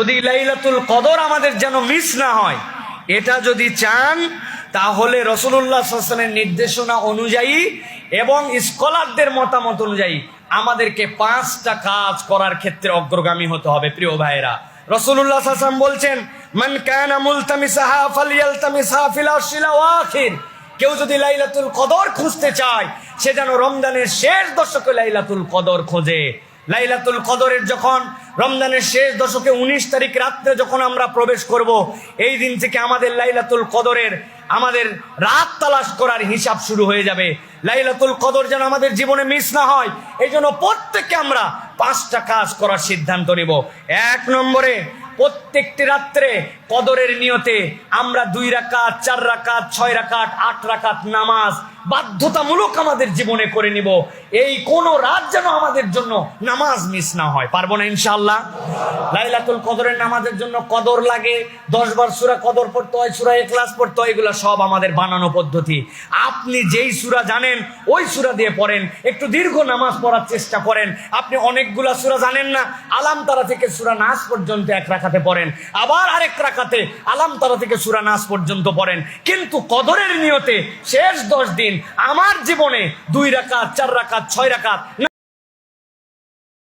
যদি লাইলাতুল কদর আমাদের যেন মিস না হয়, এটা যদি চান তাহলে রাসূলুল্লাহ সাল্লাল্লাহু আলাইহি ওয়াসাল্লামের নির্দেশনা অনুযায়ী এবং স্কলারদের মতামত অনুযায়ী আমাদেরকে 5টা কাজ করার ক্ষেত্রে অগ্রগামী হতে হবে। প্রিয় ভাইরা, রাসূলুল্লাহ সাল্লাল্লাহু আলাইহি ওয়াসাল্লাম বলছেন, মান কানা মুলতামিসাহা ফালইয়ালতামিসহা ফিল আশরিল আওয়াখির। কেউ যদি লাইলাতুল কদর খুঁজতে চায়, সে যেন রমজানের শেষ দশকে লাইলাতুল কদর খোঁজে। লাইলাতুল কদরের যখন রমজানের শেষ দশকে 19 তারিখ রাত্রে যখন আমরা প্রবেশ করব, এই দিন থেকে আমাদের লাইলাতুল কদরের আমাদের রাত তালাশ করার হিসাব শুরু হয়ে যাবে। লাইলাতুল কদর যেন আমাদের জীবনে মিস না হয়, এই জন্য প্রত্যেককে আমরা 5টা কাজ করার সিদ্ধান্ত নিব। 1 নম্বরে, প্রত্যেকটি রাত্রে কদরের নিয়তে আমরা 2 রাকাত, 4 রাকাত, 6 রাকাত, 8 রাকাত নামাজ বাধ্যতামূলক আমাদের জীবনে করে নিব। এই কোন রাত যেন আমাদের জন্য নামাজ মিস না হয়। পারবো না ইনশাআল্লাহ? লাইলাতুল কদরের নামাজের জন্য কদর লাগে, 10 বার সূরা কদর পড়তে হয়, সূরা ইখলাস পড়তে হয়, এগুলো সব আমাদের বানানো পদ্ধতি। আপনি যেই সূরা জানেন ওই সূরা দিয়ে পড়েন, একটু দীর্ঘ নামাজ পড়ার চেষ্টা করেন। আপনি অনেকগুলা সূরা জানেন না, আলাম তারা থেকে সূরা নাস পর্যন্ত 1 রাকাতে পড়েন, আবার আরেক রাকাতে আলাম তারা থেকে সূরা নাস পর্যন্ত পড়েন। কিন্তু কদরের নিয়তে শেষ 10 দিন আমার জীবনে 2 রাকাত, 4 রাকাত, 6 রাকাত